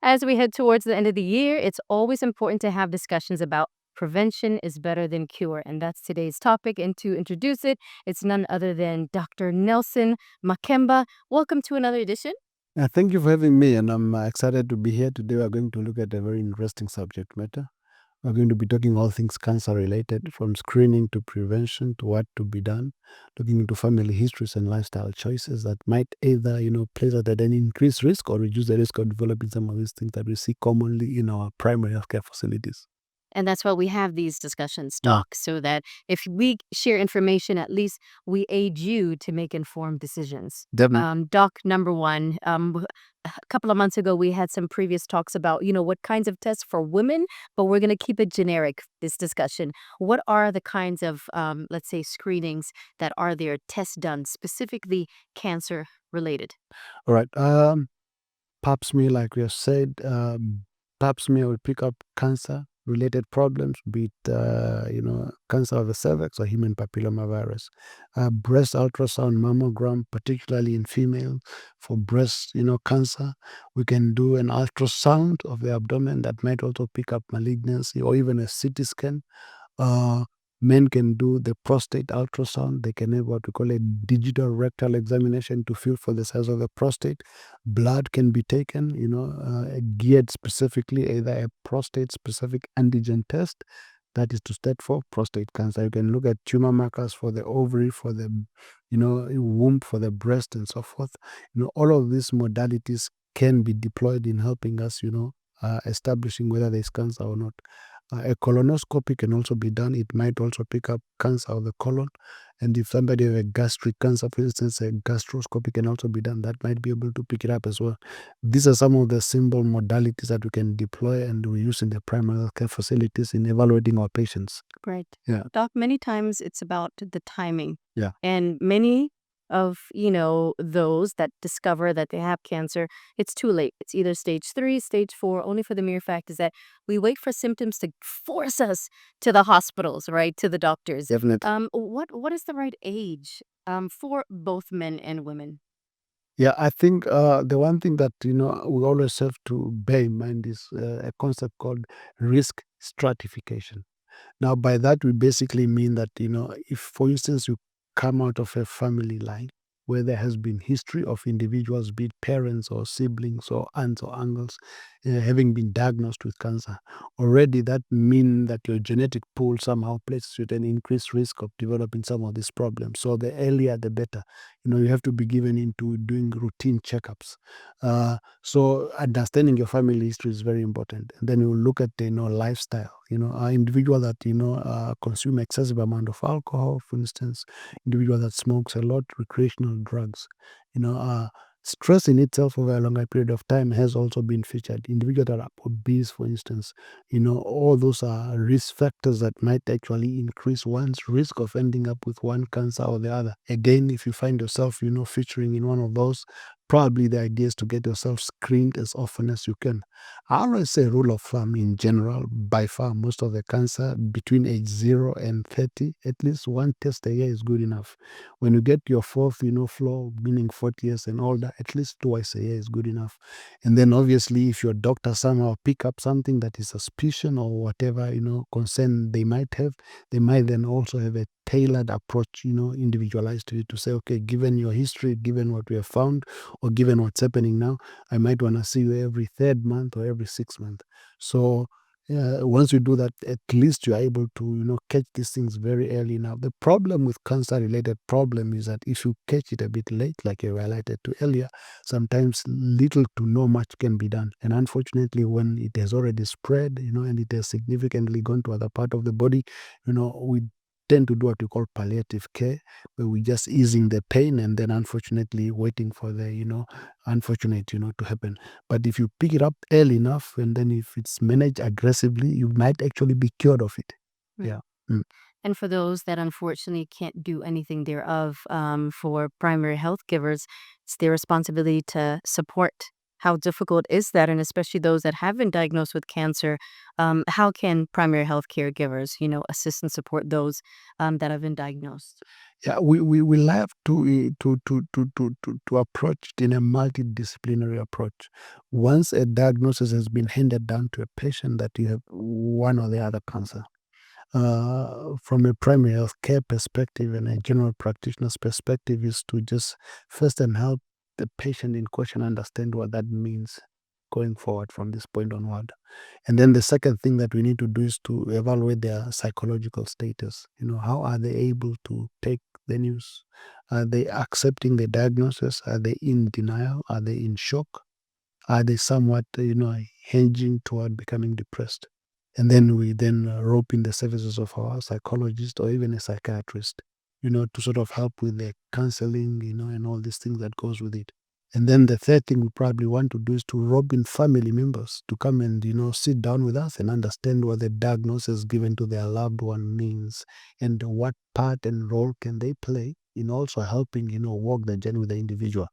As we head towards the end of the year, it's always important to have discussions about prevention is better than cure. And that's today's topic. And to introduce it, it's none other than Dr. Nelson Makemba. Welcome to another edition. Thank you for having me, and I'm excited to be here today. We're going to look at a very interesting subject matter. We're going to be talking all things cancer related, from screening to prevention to what to be done, looking into family histories and lifestyle choices that might either, place us at an increased risk or reduce the risk of developing some of these things that we see commonly in our primary healthcare facilities. And that's why we have these discussions, Yeah, talks, so that if we share information, at least we aid you to make informed decisions. definitely. Doc number one, a couple of months ago, we had some previous talks about, what kinds of tests for women, but we're going to keep it generic, this discussion. What are the kinds of, let's say, screenings that are there, tests done, specifically cancer related? All right. Pap smear, like we have said, pap smear will pick up cancer related problems, be it, cancer of the cervix or human papillomavirus. Breast ultrasound mammogram, particularly in female, for breast, cancer. We can do an ultrasound of the abdomen that might also pick up malignancy, or even a CT scan. Uh, Men can do the prostate ultrasound. They can have what we call a digital rectal examination to feel for the size of the prostate. Blood can be taken, geared specifically, either a prostate specific antigen test that is to state for prostate cancer. You can look at tumor markers for the ovary, for the, womb, for the breast, and so forth. All of these modalities can be deployed in helping us, establishing whether there's cancer or not. A colonoscopy can also be done. It might also pick up cancer of the colon. And if somebody has a gastric cancer, for instance, a gastroscopy can also be done. That might be able to pick it up as well. These are some of the simple modalities that we can deploy and we use in the primary care facilities in evaluating our patients. Right. Yeah. Doc, many times it's about the timing. Yeah. And many of, those that discover that they have cancer, it's too late. It's either stage 3, stage 4, only for the mere fact is that we wait for symptoms to force us to the hospitals, right? To the doctors. Definitely. What is the right age for both men and women? Yeah, I think the one thing that we always have to bear in mind is a concept called risk stratification. Now, by that, we basically mean that, if, for instance, you come out of a family line where there has been history of individuals, be it parents or siblings or aunts or uncles, having been diagnosed with cancer, already that means that your genetic pool somehow places you at an increased risk of developing some of these problems. So the earlier, the better. You have to be given into doing routine checkups. So understanding your family history is very important. And then you look at lifestyle. Individual that consume excessive amount of alcohol, for instance, individual that smokes a lot, recreational drugs. You know, uh, Stress in itself over a longer period of time has also been featured. Individuals that are obese, for instance, all those are risk factors that might actually increase one's risk of ending up with one cancer or the other. Again, if you find yourself, featuring in one of those, probably the idea is to get yourself screened as often as you can. I always say rule of thumb in general, by far most of the cancer between age 0 and 30, at least one test a year is good enough. When you get your fourth, floor, meaning 40 years and older, at least twice a year is good enough. And then obviously if your doctor somehow pick up something that is suspicion or whatever, concern they might have, they might then also have a tailored approach, individualized to you to say, okay, given your history, given what we have found, or given what's happening now, I might want to see you every third month or every 6 months. So once you do that, at least you are able to catch these things very early. Now the problem with cancer related problem is that if you catch it a bit late, like you highlighted to earlier, sometimes little to no much can be done. And unfortunately, when it has already spread, and it has significantly gone to other part of the body, we tend to do what we call palliative care, where we just easing the pain and then unfortunately waiting for the unfortunate to happen. But if you pick it up early enough, and then if it's managed aggressively, you might actually be cured of it. Right. Yeah. Mm. And for those that unfortunately can't do anything thereof, for primary health givers, it's their responsibility to support How difficult is that? And especially those that have been diagnosed with cancer, how can primary health caregivers, assist and support those that have been diagnosed? Yeah, we will have to approach it in a multidisciplinary approach. Once a diagnosis has been handed down to a patient that you have one or the other cancer, from a primary health care perspective and a general practitioner's perspective, is to just first and help the patient in question understand what that means going forward from this point onward. And then the second thing that we need to do is to evaluate their psychological status. How are they able to take the news? Are they accepting the diagnosis? Are they in denial? Are they in shock? Are they somewhat, hinging toward becoming depressed? And then we then rope in the services of our psychologist or even a psychiatrist, to sort of help with the counseling, and all these things that goes with it. And then the third thing we probably want to do is to rope in family members to come and, sit down with us and understand what the diagnosis given to their loved one means and what part and role can they play in also helping, walk the journey with the individual.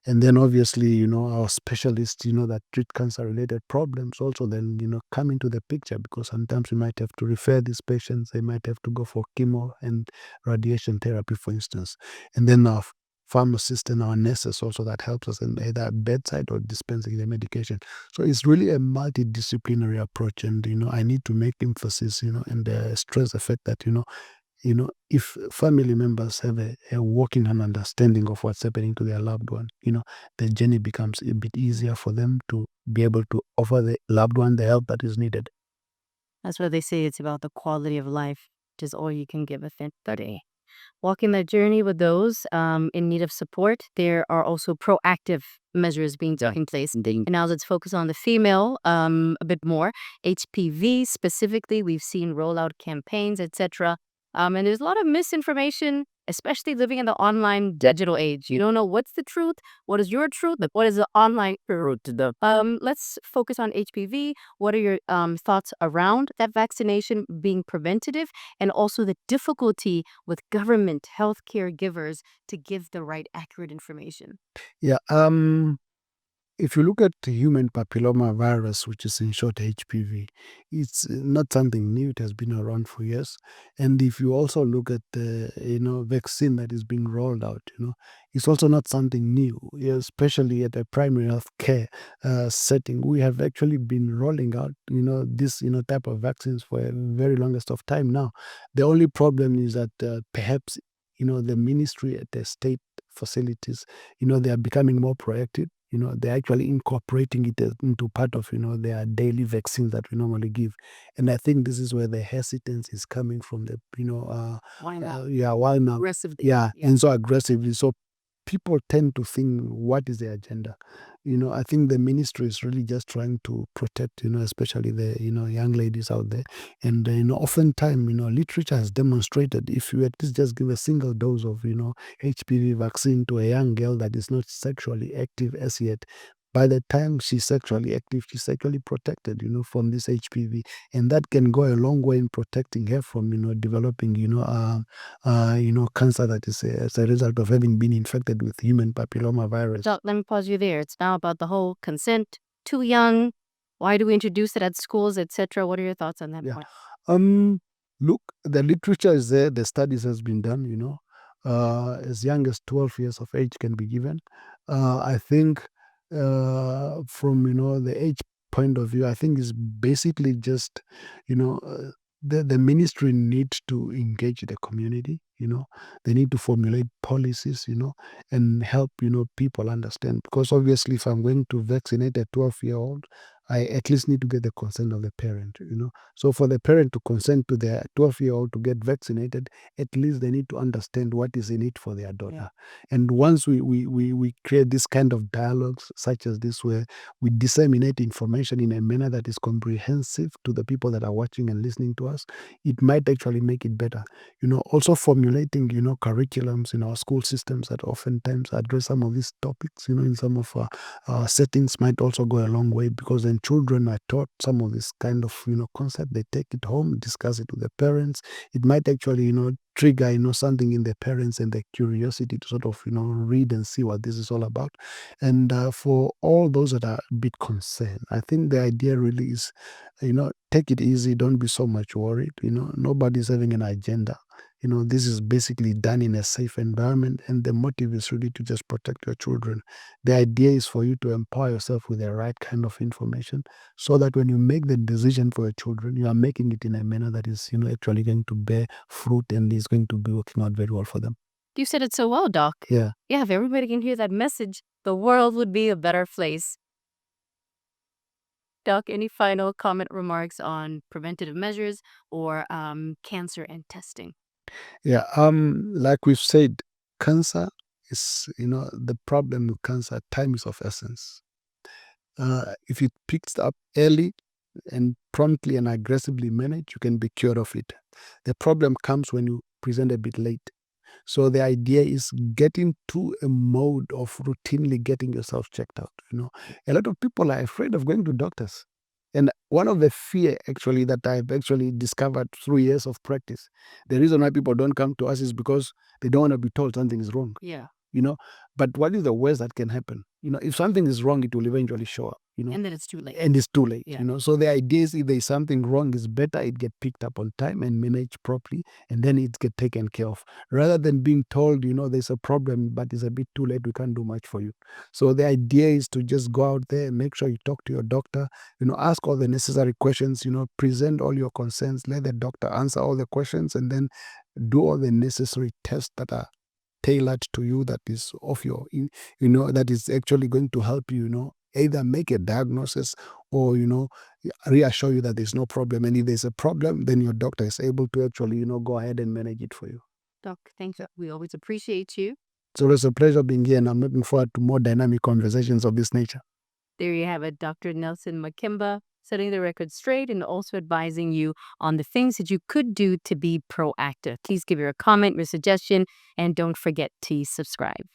And then obviously, our specialists, that treat cancer related problems also then, come into the picture, because sometimes we might have to refer these patients, they might have to go for chemo and radiation therapy, for instance. And then our pharmacist and our nurses also that helps us in either bedside or dispensing the medication. So it's really a multidisciplinary approach. And, I need to make emphasis, and stress the fact that, if family members have a working and understanding of what's happening to their loved one, the journey becomes a bit easier for them to be able to offer the loved one the help that is needed. That's what they say. It's about the quality of life, which is all you can give a fit today. Walking that journey with those in need of support, there are also proactive measures being taken place. And now let's focus on the female a bit more. HPV specifically, we've seen rollout campaigns, etc. And there's a lot of misinformation, especially living in the online digital age. You don't know what's the truth, what is your truth, but what is the online truth. Let's focus on HPV. What are your thoughts around that vaccination being preventative, and also the difficulty with government healthcare givers to give the right accurate information? Yeah. If you look at the human papilloma virus, which is in short HPV, it's not something new. It has been around for years. And if you also look at the vaccine that is being rolled out, it's also not something new. Yeah, especially at a primary health care setting, we have actually been rolling out this type of vaccines for a very longest of time now. The only problem is that perhaps the ministry at the state facilities, they are becoming more proactive. They're actually incorporating it into part of their daily vaccines that we normally give. And I think this is where the hesitance is coming from, the Why not? yeah, why now, Aggressively. yeah, Yeah. and so aggressively. So people tend to think, what is the agenda? I think the ministry is really just trying to protect, especially the young ladies out there. And oftentimes, literature has demonstrated, if you at least just give a single dose of HPV vaccine to a young girl that is not sexually active as yet, by the time she's sexually active, she's sexually protected, from this HPV. And that can go a long way in protecting her from, developing, cancer that is as a result of having been infected with human papilloma virus. So let me pause you there. It's now about the whole consent, too young. Why do we introduce it at schools, etc.? What are your thoughts on that Yeah. point? Um, Look, the literature is there, the studies has been done, as young as 12 years of age can be given. I think from, the age point of view, I think it's basically just, the ministry needs to engage the community, they need to formulate policies, and help, people understand. Because obviously, if I'm going to vaccinate a 12-year-old, I at least need to get the consent of the parent. So for the parent to consent to their 12-year-old to get vaccinated, at least they need to understand what is in it for their daughter. Yeah. And once we create this kind of dialogues such as this, where we disseminate information in a manner that is comprehensive to the people that are watching and listening to us, it might actually make it better. Also formulating, curriculums in our school systems that oftentimes address some of these topics, in some of our settings might also go a long way, because then when children are taught some of this kind of concept, they take it home, discuss it with their parents. It might actually trigger something in their parents and their curiosity to sort of read and see what this is all about. And for all those that are a bit concerned, I think the idea really is, take it easy, don't be so much worried. Nobody's having an agenda. This is basically done in a safe environment, and the motive is really to just protect your children. The idea is for you to empower yourself with the right kind of information, so that when you make the decision for your children, you are making it in a manner that is actually going to bear fruit and is going to be working out very well for them. You said it so well, Doc. Yeah. Yeah, if everybody can hear that message, the world would be a better place. Doc, any final comment remarks on preventative measures or cancer and testing? Yeah, like we've said, cancer is, the problem with cancer, time is of essence. If it picks up early and promptly and aggressively managed, you can be cured of it. The problem comes when you present a bit late. So the idea is getting to a mode of routinely getting yourself checked out. A lot of people are afraid of going to doctors. And one of the fear actually that I've actually discovered through years of practice, the reason why people don't come to us is because they don't want to be told something is wrong. Yeah. You know, but what is the worst that can happen? If something is wrong, it will eventually show up. And then it's too late. And it's too late. Yeah. So the idea is if there's something wrong, it's better it get picked up on time and managed properly, and then it get taken care of, rather than being told, there's a problem, but it's a bit too late. We can't do much for you. So the idea is to just go out there, make sure you talk to your doctor, ask all the necessary questions, present all your concerns, let the doctor answer all the questions, and then do all the necessary tests that are tailored to you, that is of your that is actually going to help you, either make a diagnosis or reassure you that there's no problem, and if there's a problem, then your doctor is able to actually go ahead and manage it for you. Doc, thank you. We always appreciate you. So it's a pleasure being here, and I'm looking forward to more dynamic conversations of this nature. There you have it, Dr. Nelson Makimba, setting the record straight and also advising you on the things that you could do to be proactive. Please give your comment, your suggestion, and don't forget to subscribe.